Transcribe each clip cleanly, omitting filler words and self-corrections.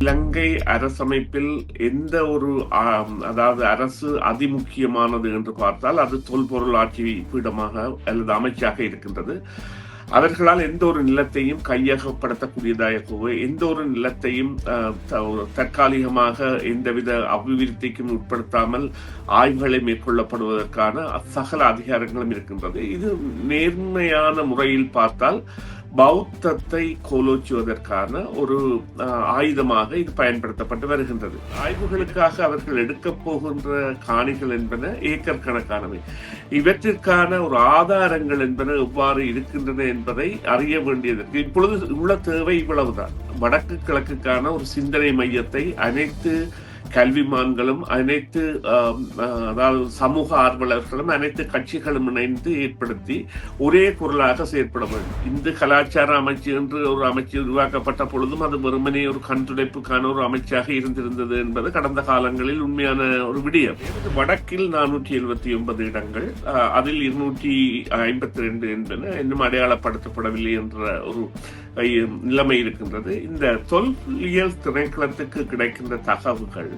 இலங்கை அரசமைப்பில் எந்த ஒரு அதாவது அரசு அதிமுக்கியமானது என்று பார்த்தால் அது தொல்பொருள் ஆட்சி பீடமாக அல்லது அமைச்சாக இருக்கின்றது. அவர்களால் எந்த ஒரு நிலத்தையும் கையகப்படுத்தக்கூடியதாகவோ எந்த ஒரு நிலத்தையும் தற்காலிகமாக எந்தவித அபிவிருத்திக்கும் உட்படுத்தாமல் ஆய்வுகளை மேற்கொள்ளப்படுவதற்கான சகல அதிகாரங்களும் இருக்கின்றது. இது நேர்மையான முறையில் பார்த்தால் பௌத்தத்தை கோலோச்சுவதற்கான ஒரு ஆயுதமாக இது பயன்படுத்தப்பட்டு வருகின்றது. ஆய்வுகளுக்காக அவர்கள் எடுக்கப் போகின்ற காணிகள் என்பன ஏக்கர் கணக்கானவை. இவற்றிற்கான ஒரு ஆதாரங்கள் என்பன எவ்வாறு இருக்கின்றன என்பதை அறிய வேண்டியதற்கு இப்பொழுது உள்ள தேவை இவ்வளவுதான். வடக்கு கிழக்குக்கான ஒரு சிந்தனை மையத்தை அனைத்து கல்விமான்களும் அனைத்து அதாவது சமூக ஆர்வலர்களும் அனைத்து கட்சிகளும் இணைந்து ஏற்படுத்தி ஒரே குரலாக செயற்பட வேண்டும். இந்து கலாச்சார அமைச்சு என்று ஒரு அமைச்சு உருவாக்கப்பட்ட பொழுதும் அது வெறுமனே ஒரு கண்துடைப்புக்கான ஒரு அமைச்சாக இருந்திருந்தது என்பது கடந்த காலங்களில் உண்மையான ஒரு விடயம். வடக்கில் 479 இடங்கள், அதில் 252 என்பன இன்னும் அடையாளப்படுத்தப்படவில்லை என்ற ஒரு நிலைமை இருக்கின்றது. இந்த தொல்லியல் திணைக்களத்துக்கு கிடைக்கின்ற தகவல்கள்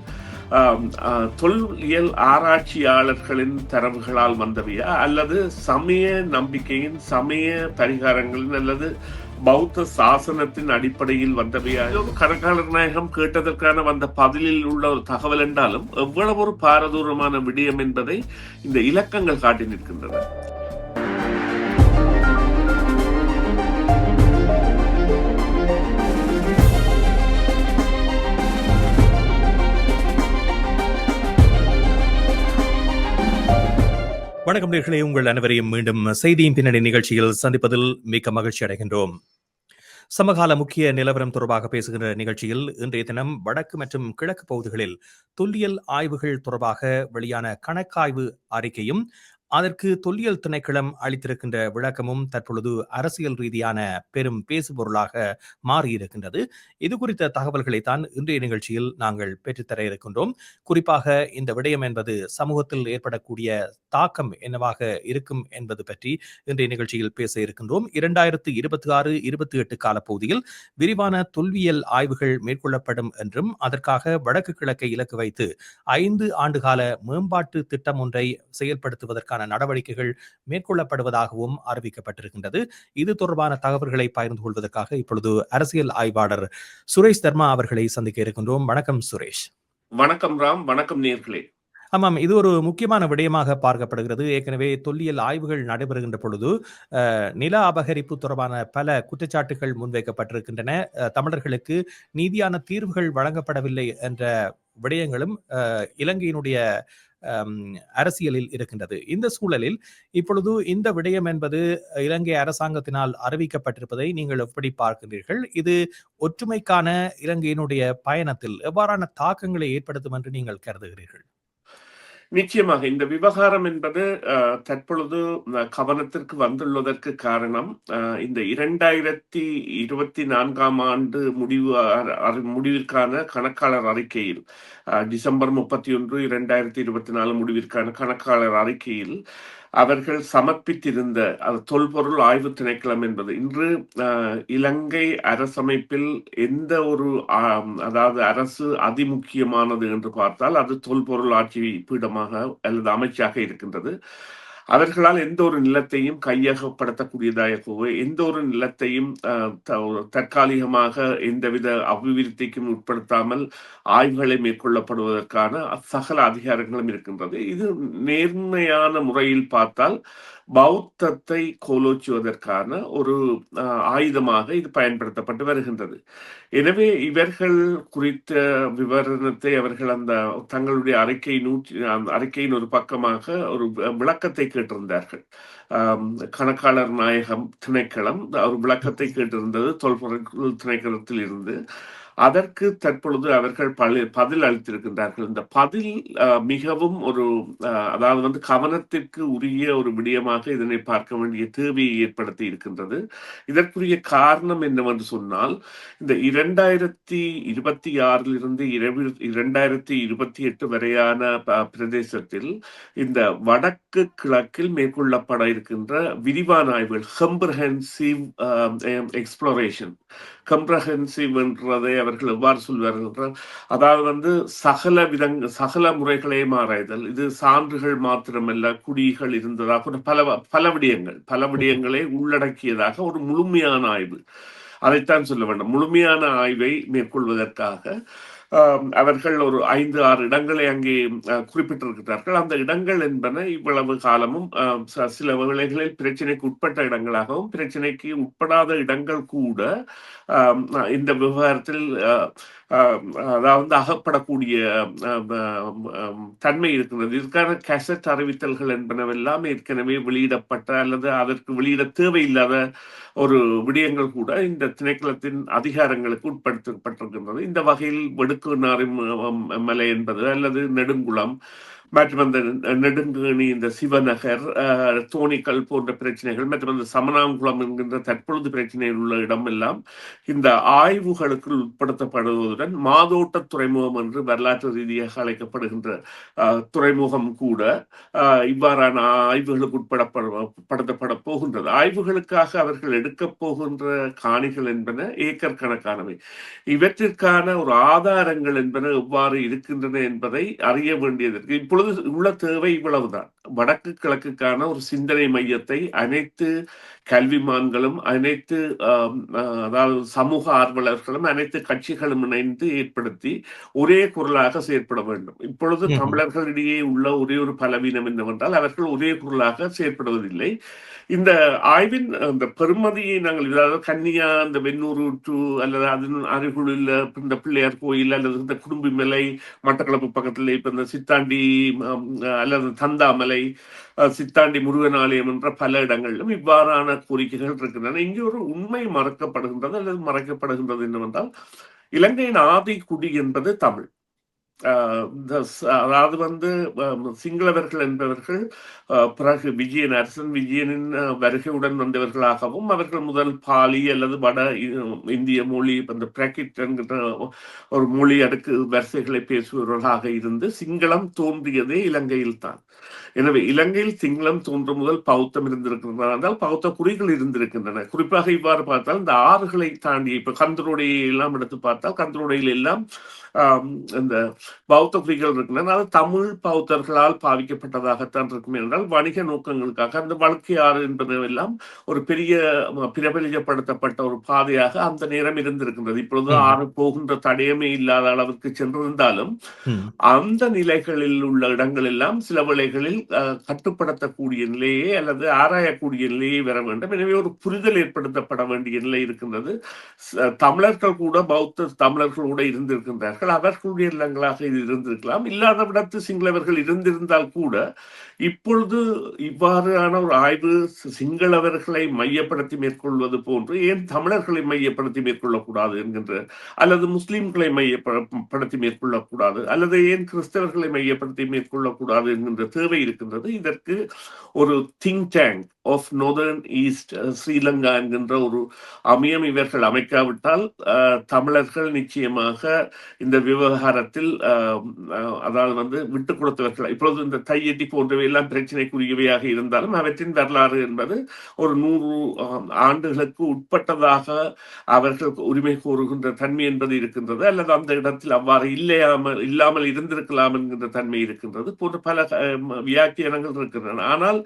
தொல்லியல் ஆராய்ச்சியாளர்களின் தரவுகளால் வந்தவையா அல்லது சமய நம்பிக்கையின் சமய பரிகாரங்களின் அல்லது பௌத்த சாசனத்தின் அடிப்படையில் வந்தவையா? கணக்காளர் நாயகம் கேட்டதற்கான வந்த பதிலில் உள்ள ஒரு தகவல் என்றாலும் எவ்வளவு ஒரு பாரதூரமான விடயம் என்பதை இந்த இலக்கங்கள் காட்டி நிற்கின்றன. வணக்கம் நேயர்களே, உங்கள் அனைவரையும் மீண்டும் செய்தியின் பின்னணி நிகழ்ச்சியில் சந்திப்பதில் மிக்க மகிழ்ச்சி அடைகின்றோம். சமகால முக்கிய நிலவரம் தொடர்பாக பேசுகின்ற நிகழ்ச்சியில் இன்றைய தினம் வடக்கு மற்றும் கிழக்கு பகுதிகளில் தொல்லியல் ஆய்வுகள் தொடர்பாக வெளியான கணக்காய்வு அறிக்கையும் அதற்கு தொல்லியல் திணைக்களம் அளித்திருக்கின்ற விளக்கமும் தற்பொழுது அரசியல் ரீதியான பெரும் பேசுபொருளாக மாறியிருக்கின்றது. இது குறித்த தகவல்களைத்தான் இன்றைய நிகழ்ச்சியில் நாங்கள் பெற்றுத்தர இருக்கின்றோம். குறிப்பாக இந்த விடயம் என்பது சமூகத்தில் ஏற்படக்கூடிய தாக்கம் என்னவாக இருக்கும் என்பது பற்றி இன்றைய நிகழ்ச்சியில் பேச இருக்கின்றோம். 2026-28 காலப்பகுதியில் விரிவான தொல்வியல் ஆய்வுகள் மேற்கொள்ளப்படும் என்றும் அதற்காக வடக்கு கிழக்கை இலக்கு வைத்து 5 ஆண்டுகால மேம்பாட்டு திட்டம் ஒன்றை செயல்படுத்துவதற்கான நடவடிக்கைகள் மேற்கொள்ளப்படுவதாகவும் அறிவிக்கப்பட்டிருக்கின்றது. இது தொடர்பான தகவல்களை பகிர்ந்து கொள்வதற்காக இப்பொழுது அரசியல் ஆய்வாளர் சுரேஷ் தர்மா அவர்களை சந்திக்க இருக்கின்றோம். வணக்கம் சுரேஷ். வணக்கம் ராம். வணக்கம் நேயர்களே. ஆமாம், இது ஒரு முக்கியமான விடயமாக பார்க்கப்படுகிறது. ஏற்கனவே தொல்லியல் ஆய்வுகள் நடைபெறுகின்ற பொழுது நில அபகரிப்பு தொடர்பான பல குற்றச்சாட்டுகள் முன்வைக்கப்பட்டிருக்கின்றன. தமிழர்களுக்கு நீதியான தீர்வுகள் வழங்கப்படவில்லை என்ற விடயங்களும் இலங்கையினுடைய அரசியலில் இருக்கின்றது. இந்த சூழலில் இப்பொழுது இந்த விடயம் என்பது இலங்கை அரசாங்கத்தினால் அறிவிக்கப்பட்டிருப்பதை நீங்கள் எப்படி பார்க்கின்றீர்கள்? இது ஒற்றுமைக்கான இலங்கையினுடைய பயணத்தில் எவ்வாறான தாக்கங்களை ஏற்படுத்தும் என்று நீங்கள் கருதுகிறீர்கள்? நிச்சயமாக இந்த விவகாரம் என்பது தற்பொழுது கவனத்திற்கு வந்துள்ளதற்கு காரணம் இந்த 2024ஆம் ஆண்டு முடிவிற்கான கணக்காளர் அறிக்கையில் டிசம்பர் 31, 2024 முடிவிற்கான கணக்காளர் அறிக்கையில் அவர்கள் சமர்ப்பித்திருந்த தொல்பொருள் ஆய்வு திணைக்களம் என்பது இன்று இலங்கை அரசமைப்பில் எந்த ஒரு அதாவது அரசு அதிமுக்கியமானது என்று பார்த்தால் அது தொல்பொருள் ஆட்சி பீடமாக அல்லது அமைச்சாக இருக்கின்றது. அவர்களால் எந்த ஒரு நிலத்தையும் கையகப்படுத்தக்கூடியதாகவோ எந்த ஒரு நிலத்தையும் தற்காலிகமாக எந்தவித அபிவிருத்திக்கும் உட்படுத்தாமல் ஆய்வுகளை மேற்கொள்ளப்படுவதற்கான சகல அதிகாரங்களும் இருக்கின்றது. இது நேர்மையான முறையில் பார்த்தால் பௌத்தத்தை கோலோச்சுவதற்கான ஒரு ஆயுதமாக இது பயன்படுத்தப்பட்டு வருகின்றது. எனவே இவர்கள் குறித்த விவரணத்தை அவர்கள் அந்த தங்களுடைய அறிக்கையின் ஒரு பக்கமாக ஒரு விளக்கத்தை கேட்டிருந்தார்கள். கணக்காளர் நாயகம் திணைக்களம் ஒரு விளக்கத்தை கேட்டிருந்தது தொல்பொருள் திணைக்களத்தில் இருந்து. அதற்கு தற்பொழுது அவர்கள் பதில் அளித்திருக்கின்றார்கள். இந்த பதில் மிகவும் ஒரு அதாவது கவனத்திற்கு உரிய ஒரு விடயமாக இதனை பார்க்க வேண்டிய தேவையை ஏற்படுத்தி இருக்கின்றது. இதற்குரிய காரணம் என்னவென்று சொன்னால், இந்த 2026 2028 வரையான பிரதேசத்தில் இந்த வடக்கு கிழக்கில் மேற்கொள்ளப்பட இருக்கின்ற விரிவான ஆய்வுகள் கம்ப்ரஹென்சிவ் எக்ஸ்ப்ளோரேஷன், கம்ப்ரஹென்சிவ் என்றதை அவர்கள் எவ்வாறு சொல்வார்கள் என்றால், அதாவது வந்து சகல முறைகளையும் ஆராய்தல். இது சான்றுகள் மாத்திரமல்ல, குடிகள் இருந்ததாக பல விடயங்களை உள்ளடக்கியதாக ஒரு முழுமையான ஆய்வு. அதைத்தான் சொல்ல வேண்டும். முழுமையான ஆய்வை மேற்கொள்வதற்காக அவர்கள் ஒரு 5, 6 இடங்களை அங்கே குறிப்பிட்டிருக்கிறார்கள். அந்த இடங்கள் என்பன இவ்வளவு காலமும் சில வேளைகளில் பிரச்சனைக்கு உட்பட்ட இடங்களாகவும், பிரச்சனைக்கு உட்படாத இடங்கள் கூட இந்த விவகாரத்தில் அதாவது அகப்படக்கூடிய தன்மை இருக்கிறது. இதற்கான கேசட் அறிவித்தல்கள் என்பனவெல்லாம் ஏற்கனவே வெளியிடப்பட்ட அல்லது அதற்கு வெளியிட தேவையில்லாத ஒரு விடயங்கள் கூட இந்த திணைக்களத்தின் அதிகாரங்களுக்கு உட்படுத்தப்பட்டிருக்கின்றது. இந்த வகையில் வெடுக்குநாறு மலை என்பது அல்லது நெடுங்குளம் மற்றும் அந்த நெடுங்கேணி, இந்த சிவநகர், தோணிக்கல் போன்ற பிரச்சனைகள் மற்றும் அந்த சமணாங்குளம் என்கின்ற தற்பொழுது பிரச்சனையில் உள்ள இடம் எல்லாம் இந்த ஆய்வுகளுக்கு உட்படுத்தப்படுவதுடன் மாதோட்ட துறைமுகம் என்று வரலாற்று ரீதியாக அழைக்கப்படுகின்ற துறைமுகம் கூட இவ்வாறான ஆய்வுகளுக்கு உட்படுத்தப்பட போகின்றது. ஆய்வுகளுக்காக அவர்கள் எடுக்கப் போகின்ற காணிகள் என்பன ஏக்கர் கணக்கானவை. இவற்றிற்கான ஒரு ஆதாரங்கள் என்பன எவ்வாறு இருக்கின்றன என்பதை அறிய வேண்டியதற்கு இப்பொழுது உள்ள தேவை இவ்வளவுதான். வடக்கு கிழக்குக்கான ஒரு சிந்தனை மையத்தை அனைத்து கல்விமான்களும், அனைத்து அதாவது சமூக ஆர்வலர்களும், அனைத்து கட்சிகளும் இணைந்து ஏற்படுத்தி ஒரே குரலாக செயற்பட வேண்டும். இப்பொழுது தமிழர்களிடையே உள்ள ஒரே ஒரு பலவீனம் என்னவென்றால், அவர்கள் ஒரே குரலாக செயற்படுவதில்லை. இந்த ஆய்வின் அந்த பெருமதியை நாங்கள், அதாவது கன்னியா, இந்த வெண்ணூர் டு அல்லது அதன் அருகிலுள்ள இந்த பிள்ளையார் கோயில் அல்லது இந்த குடும்பிமலை, மட்டக்களப்பு பக்கத்தில் இப்ப இந்த சித்தாண்டி அல்லது தந்தாமலை, சித்தாண்டி முருகன் ஆலயம் என்ற பல இடங்களிலும் இவ்வாறான கோரிக்கைகள் இருக்கின்றன. இங்கே ஒரு உண்மை மறக்கப்படுகின்றது அல்லது மறைக்கப்படுகின்றது என்னவென்றால், இலங்கையின் ஆதி குடி என்பது தமிழ். அதாவது வந்து சிங்களவர்கள் என்பவர்கள் பிறகு அரசன் விஜயனின் வருகையுடன் வந்தவர்களாகவும், அவர்கள் முதல் பாலி அல்லது வட இந்திய மொழி, அந்த பிராக்கெட் என்கிற ஒரு மொழி அடுக்கு வரிசைகளை பேசுபவர்களாக இருந்து சிங்களம் தோன்றியதே இலங்கையில் தான். எனவே இலங்கையில் சிங்களம் தோன்றும் முதல் பௌத்தம் இருந்திருக்கின்றன, பௌத்த குறிகள் இருந்திருக்கின்றன. குறிப்பாக இவ்வாறு பார்த்தால் இந்த ஆறுகளை தாண்டி இப்ப கந்தரோடையை எல்லாம் எடுத்து பார்த்தால் கந்தரோடையில் எல்லாம் இந்த பௌத்த குறிகள் இருக்கின்றன. அது தமிழ் பௌத்தர்களால் பாவிக்கப்பட்டதாகத்தான் இருக்கும். என்றால் வணிக நோக்கங்களுக்காக அந்த வழுக்கை ஆறு என்பதெல்லாம் ஒரு பெரிய பிரபலியப்படுத்தப்பட்ட ஒரு பாதையாக அந்த நேரம் இருந்திருக்கின்றது. இப்பொழுது ஆறு போகின்ற தடயமே இல்லாத அளவிற்கு சென்றிருந்தாலும் அந்த நிலைகளில் உள்ள இடங்கள் எல்லாம் சில வேளைகளில் கட்டுப்படுத்தக்கூடிய நிலையே அல்லது ஆராயக்கூடிய நிலையே வர வேண்டும். எனவே ஒரு புரிதல் ஏற்படுத்தப்பட வேண்டிய நிலை இருக்கின்றது. தமிழர்கள் கூட பௌத்த தமிழர்கள் கூட இருந்திருக்கின்றார்கள். அவர்களுடைய இல்லங்களாக இது இருந்திருக்கலாம். இல்லாத விடத்து சிங்களவர்கள் இருந்திருந்தால் கூட இப்பொழுது இவ்வாறான ஒரு ஆய்வு சிங்களவர்களை மையப்படுத்தி மேற்கொள்வது போன்று ஏன் தமிழர்களை மையப்படுத்தி மேற்கொள்ளக்கூடாது என்கின்ற, அல்லது முஸ்லிம்களை மையப்படுத்தி மேற்கொள்ளக்கூடாது, அல்லது ஏன் கிறிஸ்தவர்களை மையப்படுத்தி மேற்கொள்ளக்கூடாது என்கின்ற தேவை இருக்கின்றது. இதற்கு ஒரு think tank of northern east Sri Lanka என்கின்ற ஒரு அமையம் இவர்கள் அமைக்காவிட்டால் தமிழர்கள் நிச்சயமாக இந்த விவகாரத்தில் அதாவது வந்து விட்டுக் கொடுத்தவர்கள். இப்பொழுது இந்த தையெட்டி போன்றவை எல்லாம் பிரச்சனைக்குரியவையாக இருந்தாலும் அவற்றின் வரலாறு என்பது ஒரு 100 ஆண்டுகளுக்கு உட்பட்டதாக அவர்கள் உரிமை கோருகின்ற தன்மை என்பது இருக்கின்றது. அல்லது அந்த இடத்தில் அவ்வாறு இல்லாமல் இருந்திருக்கலாம் என்கின்ற தன்மை இருக்கின்றது போன்ற பல வியாக்கியானங்கள் இருக்கின்றன. ஆனால்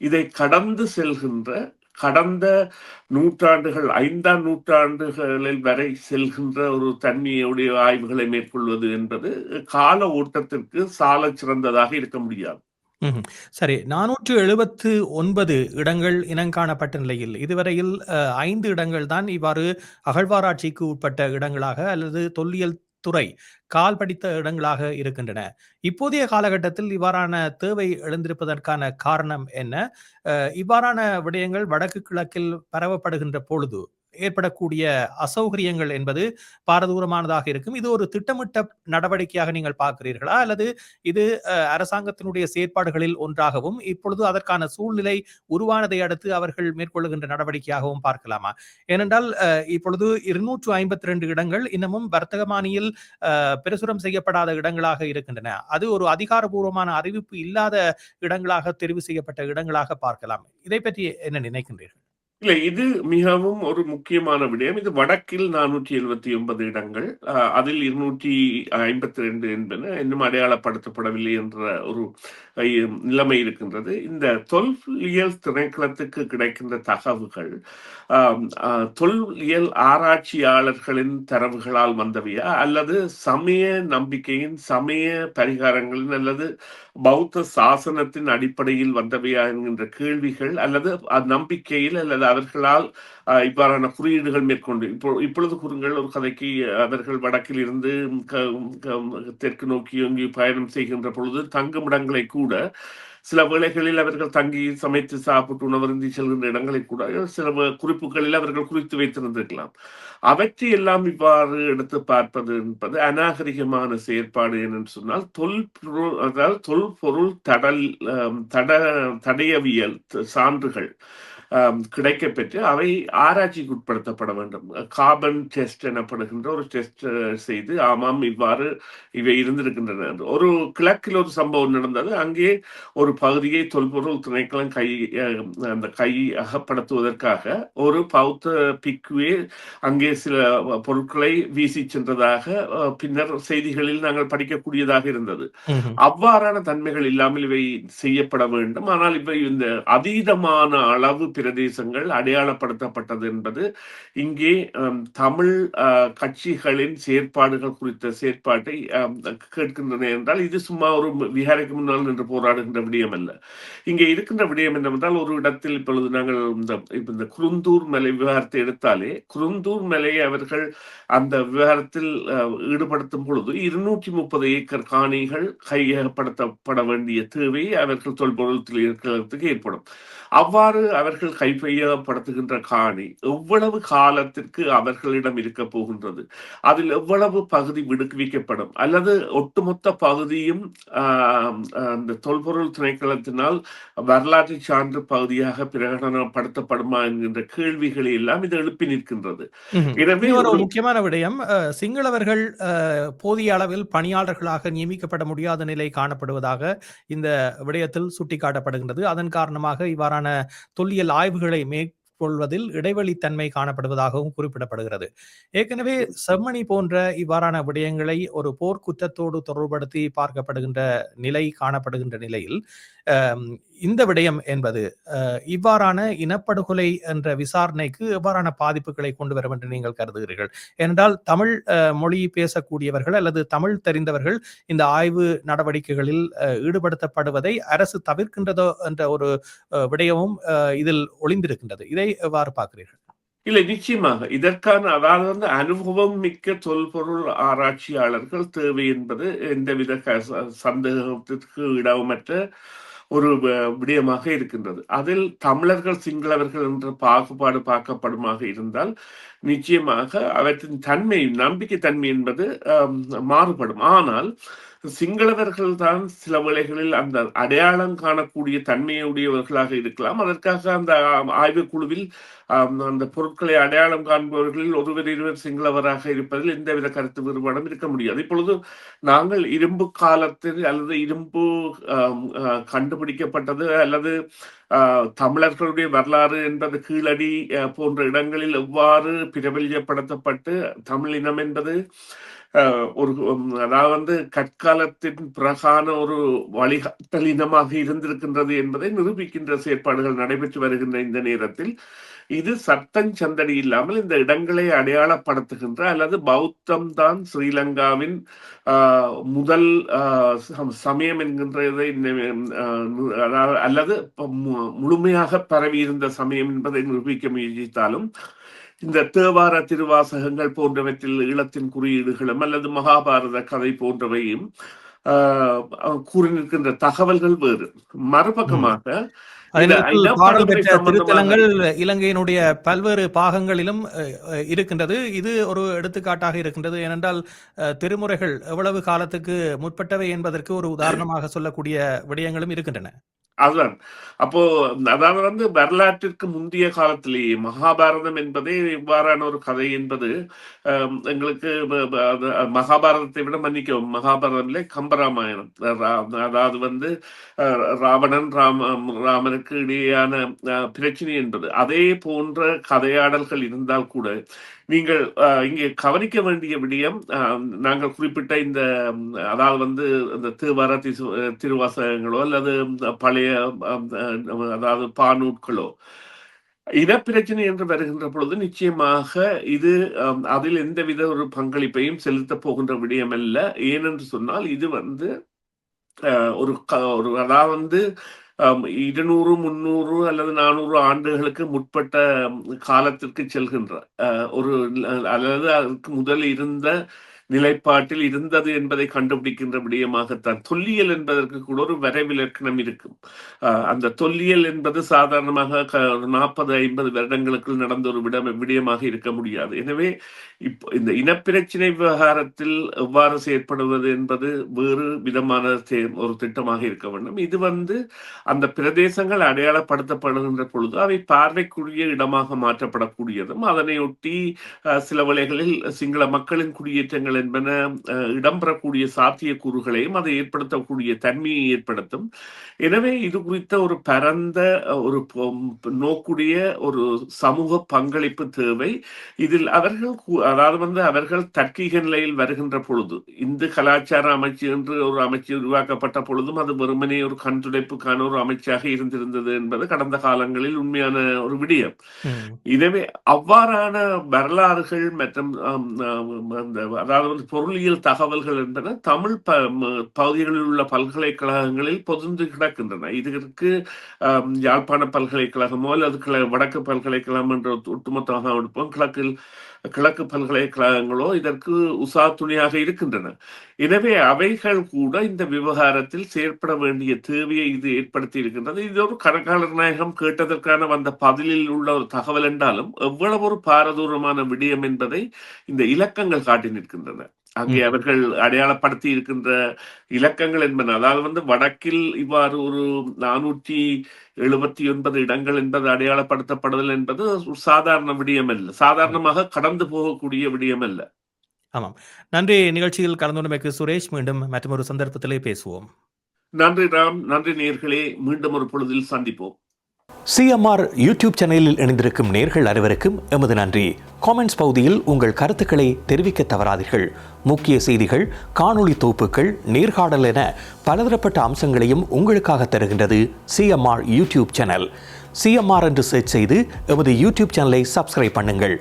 இதை கடந்து செல்கின்ற, கடந்த நூற்றாண்டுகள் 5ஆம் நூற்றாண்டுகளில் வரை செல்கின்ற ஒரு தன்மையுடைய ஆய்வுகளை மேற்கொள்வது என்பது கால ஓட்டத்திற்கு சால சிறந்ததாக இருக்க முடியாது. சரி, 479 இடங்கள் இனங்காணப்பட்ட நிலையில் இதுவரையில் 5 இடங்கள் தான் இவ்வாறு அகழ்வாராய்ச்சிக்கு உட்பட்ட இடங்களாக அல்லது தொல்லியல் துறை கால் படித்த இடங்களாக இருக்கின்றன. இப்போதைய காலகட்டத்தில் இவ்வாறான தேவை எழுந்திருப்பதற்கான காரணம் என்ன? இவ்வாறான விடயங்கள் வடக்கு கிழக்கில் பரவப்படுகின்ற பொழுது ஏற்படக்கூடிய அசௌகரியங்கள் என்பது பாரதூரமானதாக இருக்கும். இது ஒரு திட்டமிட்ட நடவடிக்கையாக நீங்கள் பார்க்கிறீர்களா, அல்லது இது அரசாங்கத்தினுடைய செயற்பாடுகளில் ஒன்றாகவும் இப்பொழுது அதற்கான சூழ்நிலை உருவானதை அடுத்து அவர்கள் மேற்கொள்ளுகின்ற நடவடிக்கையாகவும் பார்க்கலாமா? ஏனென்றால் இப்பொழுது 252 இடங்கள் இன்னமும் வர்த்தகமானியில் பிரசுரம் செய்யப்படாத இடங்களாக இருக்கின்றன. அது ஒரு அதிகாரபூர்வமான அறிவிப்பு இல்லாத இடங்களாக தெரிவு செய்யப்பட்ட இடங்களாக பார்க்கலாம். இதை பற்றி என்ன நினைக்கின்றீர்கள்? இல்ல இது மிகவும் ஒரு முக்கியமான விடயம். இது வடக்கில் 479 இடங்கள். அதில் 252 என்பன இன்னும் அடையாளப்படுத்தப்படவில்லை என்ற ஒரு ஐ நிலைமை இருக்கின்றது. இந்த தொல்லியல் திணைக்களத்துக்கு கிடைக்கின்ற தகவல்கள், ஆம், தொல்லியல் ஆராய்ச்சியாளர்களின் தரவுகளால் வந்தவையா? அல்லது சமய நம்பிக்கையின், சமய பரிகாரங்களின் அல்லது பௌத்த சாசனத்தின் அடிப்படையில் வந்தவையா என்கின்ற கேள்விகள், அல்லது நம்பிக்கையில் அல்லது அவர்களால் இவ்வாறான குறியீடுகள் மேற்கொண்டு இப்பொழுது கூறுங்கள், ஒரு கதைக்கு அவர்கள் வடக்கில் இருந்து தெற்கு நோக்கி இயங்கி பயணம் செய்கின்ற பொழுது தங்குமிடங்களை கூட சில வேளைகளில் அவர்கள் தங்கி சமைத்து சாப்பிட்டு உணவருந்தி செல்கின்ற இடங்களை கூட சில குறிப்புகளில் அவர்கள் குறித்து வைத்திருந்திருக்கலாம். அவற்றை எல்லாம் இவ்வாறு எடுத்து பார்ப்பது என்பது அநாகரிகமான செயற்பாடு. என்று சொன்னால் தொல்பொருள், அதாவது தொல்பொருள் தடயவியல் சான்றுகள் கிடைக்கப்பெற்று அவை ஆராய்ச்சிக்கு உட்படுத்தப்பட வேண்டும். கார்பன் டெஸ்ட் எனப்படுகின்ற ஒரு டெஸ்ட் செய்து ஆமாம் இவ்வாறு இவை இருந்திருக்கின்றன. ஒரு கிழக்கில் ஒரு சம்பவம் நடந்தது. அங்கே ஒரு பகுதியை தொல்பொருள் திணைக்களம் அந்த கை அகப்படுத்துவதற்காக ஒரு பௌத்த பிக்குவே அங்கே சில பொருட்களை வீசி சென்றதாக பின்னர் செய்திகளில் நாங்கள் படிக்கக்கூடியதாக இருந்தது. அவ்வாறான தன்மைகள் இல்லாமல் இவை செய்யப்பட வேண்டும். ஆனால் இவை இந்த அதீதமான அளவு பிரதேசங்கள் அடையாளப்படுத்தப்பட்டது என்பது இங்கே தமிழ் கட்சிகளின் செயற்பாடுகள் குறித்த செயற்பாட்டை கேட்கின்றன என்றால் இது சும்மா ஒரு விகாரைக்கு முன்னால் நின்று போராடுகின்ற விடயம் அல்ல. இங்கே இருக்கின்ற விடயம் என்னவென்றால், ஒரு இடத்தில் இப்பொழுது நாங்கள் இந்த குருந்தூர் மலை விவகாரத்தை எடுத்தாலே, குருந்தூர் மலையை அவர்கள் அந்த விவகாரத்தில் ஈடுபடுத்தும் பொழுது 230 ஏக்கர் காணிகள் கையகப்படுத்தப்பட வேண்டிய தேவை அவர்கள் தொல்பொருள் திணைக்களத்துக்கு ஏற்படும். அவ்வாறு அவர்கள் கைப்பையப்படுத்துகின்ற காணி எவ்வளவு காலத்திற்கு அவர்களிடம் இருக்க போகின்றது, அதில் எவ்வளவு பகுதி விடுவிக்கப்படும், அல்லது ஒட்டுமொத்த பகுதியும் அந்த தொல்பொருள் திணைக்களத்தினால் வரலாற்று சான்று பகுதியாக பிரகடனப்படுத்தப்படுமா என்கின்ற கேள்விகளை எல்லாம் இது எழுப்பி நிற்கின்றது. எனவே ஒரு முக்கியமான விடயம், சிங்களவர்கள் போதிய அளவில் பணியாளர்களாக நியமிக்கப்பட முடியாத நிலை காணப்படுவதாக இந்த விடயத்தில் சுட்டிக்காட்டப்படுகின்றது. அதன் காரணமாக இவ்வாறான தொல்லியல் ஆய்வுகளை மேற்கொள்வதில் இடைவெளித்தன்மை காணப்படுவதாகவும் குறிப்பிடப்படுகிறது. ஏற்கனவே செம்மணி போன்ற இவ்வாறான விடயங்களை ஒரு போர்க்குற்றத்தோடு தொடர்படுத்தி பார்க்கப்படுகின்ற நிலை காணப்படுகின்ற நிலையில் இந்த விடயம் என்பது இவ்வாறான இனப்படுகொலை என்ற விசாரணைக்கு எவ்வாறான பாதிப்புகளை கொண்டு வரும் என்று நீங்கள் கருதுகிறீர்கள்? ஏனென்றால் தமிழ் மொழி பேசக்கூடியவர்கள் அல்லது தமிழ் தெரிந்தவர்கள் இந்த ஆய்வு நடவடிக்கைகளில் ஈடுபடுத்தப்படுவதை அரசு தவிர்க்கின்றதோ என்ற ஒரு விடயமும் இதில் ஒளிந்திருக்கின்றது. இதை எவ்வாறு பார்க்கிறீர்கள்? இல்லை, நிச்சயமாக இதற்கான, அதாவது அனுபவம் மிக்க தொல்பொருள் ஆராய்ச்சியாளர்கள் தேவை என்பது எந்தவித சந்தேகத்திற்கு இடமற்ற ஒரு விடயமாக இருக்கின்றது. அதில் தமிழர்கள் சிங்களவர்கள் என்ற பாகுபாடு பார்க்கப்படுமாக இருந்தால் நிச்சயமாக அவற்றின் தன்மை, நம்பிக்கை தன்மை என்பது மாறுபடும். ஆனால் சிங்களவர்கள் தான் சில வேளைகளில் அந்த அடையாளம் காணக்கூடிய தன்மையுடையவர்களாக இருக்கலாம். அதற்காக அந்த ஆய்வுக்குழுவில் அந்த பொருட்களை அடையாளம் காண்பவர்களில் ஒருவர் இருவர் சிங்களவராக இருப்பதில் எந்தவித கருத்து வேறுபாடும் இருக்க முடியாது. இப்பொழுது நாங்கள் இரும்பு காலத்தில் அல்லது இரும்பு கண்டுபிடிக்கப்பட்டது அல்லது தமிழர்களுடைய வரலாறு என்பது கீழடி போன்ற இடங்களில் எவ்வாறு பிரபல்யப்படுத்தப்பட்டு தமிழ் இனம் என்பது ஒரு அதாவது கற்காலத்தின் பிறகான ஒரு வழிகாட்டல் இனமாக இருந்திருக்கின்றது என்பதை நிரூபிக்கின்ற செயற்பாடுகள் நடைபெற்று வருகின்ற இந்த நேரத்தில் இது சட்டம் சந்தடி இல்லாமல் இந்த இடங்களை அடையாளப்படுத்துகின்ற, அல்லது பௌத்தம் தான் ஸ்ரீலங்காவின் முதல் சமயம் என்கின்றதை அல்லது முழுமையாக பரவி இருந்த சமயம் என்பதை நிரூபிக்க முயற்சித்தாலும் இந்த தேவார திருவாசகங்கள் போன்றவற்றில் ஈழத்தின் குறியீடுகளும் அல்லது மகாபாரத கதை போன்றவையும் கூறி நிற்கின்ற தகவல்கள் வேறு. மறுபக்கமாக பாடல் பெற்ற திருத்தலங்கள் இலங்கையினுடைய பல்வேறு பாகங்களிலும் இருக்கின்றது. இது ஒரு எடுத்துக்காட்டாக இருக்கின்றது. ஏனென்றால் திருமுறைகள் எவ்வளவு காலத்துக்கு முற்பட்டவை என்பதற்கு ஒரு உதாரணமாக சொல்லக்கூடிய விடயங்களும் இருக்கின்றன. அதுதான். அப்போ அதாவது வந்து வரலாற்றிற்கு முந்தைய காலத்திலேயே மகாபாரதம் என்பதே இவ்வாறான ஒரு கதை என்பது எங்களுக்கு அது மகாபாரதத்தை விட மன்னிக்கவும் மகாபாரதம் இல்லை கம்பராமாயணம். அதாவது வந்து ராவணன் ராமனுக்கு இடையேயான பிரச்சனை என்பது அதே போன்ற கதையாடல்கள் இருந்தால் கூட நீங்கள் இங்கே கவனிக்க வேண்டிய விடயம் நாங்கள் குறிப்பிட்ட இந்த அதாவது வந்து இந்த தேவார திருவாசகங்களோ அல்லது பழைய அதாவது பாநூட்களோ இனப்பிரச்சனை என்று வருகின்ற பொழுது நிச்சயமாக இது அதில் எந்தவித ஒரு பங்களிப்பையும் செலுத்த போகின்ற விடயம் அல்ல. ஏனென்று சொன்னால் இது வந்து ஒரு அதாவது வந்து 200, 300 அல்லது 400 ஆண்டுகளுக்கு முற்பட்ட காலத்திற்கு செல்கின்ற ஒரு அல்லது அதற்கு முதல் இருந்த நிலைப்பாட்டில் இருந்தது என்பதை கண்டுபிடிக்கின்ற விடயமாகத்தான். தொல்லியல் என்பதற்கு கூட ஒரு வரைவிலக்கணம் இருக்கும். அந்த தொல்லியல் என்பது சாதாரணமாக 40-50 வருடங்களுக்குள் நடந்த ஒரு விடயமாக இருக்க முடியாது. எனவே இப்போ இந்த இனப்பிரச்சினை விவகாரத்தில் எவ்வாறு செயற்படுவது என்பது வேறு விதமான ஒரு திட்டமாக இருக்க வேண்டும். இது வந்து அந்த பிரதேசங்கள் அடையாளப்படுத்தப்படுகின்ற பொழுது அவை பார்வைக்குரிய இடமாக மாற்றப்படக்கூடியதும் அதனையொட்டி சில வேளைகளில் சிங்கள மக்களின் குடியேற்றங்கள் என்பன இடம்பெறக்கூடிய சாத்தியக்கூறுகளையும் அதை ஏற்படுத்தக்கூடிய தன்மையை ஏற்படுத்தும். எனவே இது குறித்த ஒரு பரந்த ஒரு நோக்குடைய ஒரு சமூக பங்களிப்பு தேவை. இதில் அவர்கள் அதாவது வந்து அவர்கள் தர்க்கீக நிலையில் வருகின்ற பொழுது இந்து கலாச்சார அமைச்சு என்று ஒரு அமைச்சு உருவாக்கப்பட்ட பொழுதும் அது வெறுமனே ஒரு கண்துடைப்புக்கான ஒரு அமைச்சாக இருந்திருந்தது என்பது கடந்த காலங்களில் உண்மையான ஒரு விடயம். எனவே அவ்வாறான வரலாறுகள் மற்றும் அதாவது பொருளியல் தகவல்கள் என்பன தமிழ் பகுதிகளில் உள்ள பல்கலைக்கழகங்களில் பொதிந்து கிடக்கின்றன. இதற்கு யாழ்ப்பாண பல்கலைக்கழகமோ அல்லது வடக்கு பல்கலைக்கழகம் என்ற ஒட்டுமொத்தமாக எடுப்போம் கிழக்கு பல்கலைக்கழகங்களோ இதற்கு துணையாக இருக்கின்றன. எனவே அவைகள் கூட இந்த விவகாரத்தில் செயற்பட வேண்டிய தேவையை இது ஏற்படுத்தி இருக்கின்றது. இது ஒரு கணக்காளர் நாயகம் கேட்டதற்கான வந்த பதிலில் உள்ள ஒரு தகவல் என்றாலும் எவ்வளவு ஒரு பாரதூரமான விடயம் என்பதை இந்த இலக்கங்கள் காட்டி நிற்கின்றன. அங்கே அவர்கள் அடையாளப்படுத்தி இருக்கின்ற இலக்கங்கள் என்பன அதாவது வந்து வடக்கில் இவ்வாறு ஒரு 479 இடங்கள் என்பது அடையாளப்படுத்தப்படுதல் என்பது சாதாரண விடயம் அல்ல. சாதாரணமாக கடந்து போகக்கூடிய விடயம் அல்ல. ஆமாம். நன்றி. நிகழ்ச்சியில் கலந்து கொண்டமைக்கு சுரேஷ். மீண்டும் மற்றொரு சந்தர்ப்பத்திலே பேசுவோம். நன்றி ராம். நன்றி நேயர்களே. மீண்டும் ஒரு பொழுதில் சந்திப்போம். சிஎம்ஆர் யூடியூப் சேனலில் இணைந்திருக்கும் நேர்கள் அனைவருக்கும் எமது நன்றி. காமெண்ட்ஸ் பகுதியில் உங்கள் கருத்துக்களை தெரிவிக்க தவறாதீர்கள். முக்கிய செய்திகள், காணொளி தொகுப்புகள், நேர்காணல் என பலதரப்பட்ட அம்சங்களையும் உங்களுக்காக தருகின்றது சிஎம்ஆர் யூடியூப் சேனல். சிஎம்ஆர் என்று சர்ச் செய்து எமது யூடியூப் சேனலை சப்ஸ்கிரைப் பண்ணுங்கள்.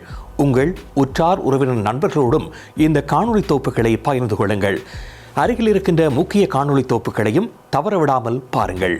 உங்கள் உற்றார் உறவினர் நண்பர்களோடும் இந்த காணொளி தொகுப்புகளை பகிர்ந்து கொள்ளுங்கள். அருகில் இருக்கின்ற முக்கிய காணொளி தொகுப்புகளையும் தவறவிடாமல் பாருங்கள்.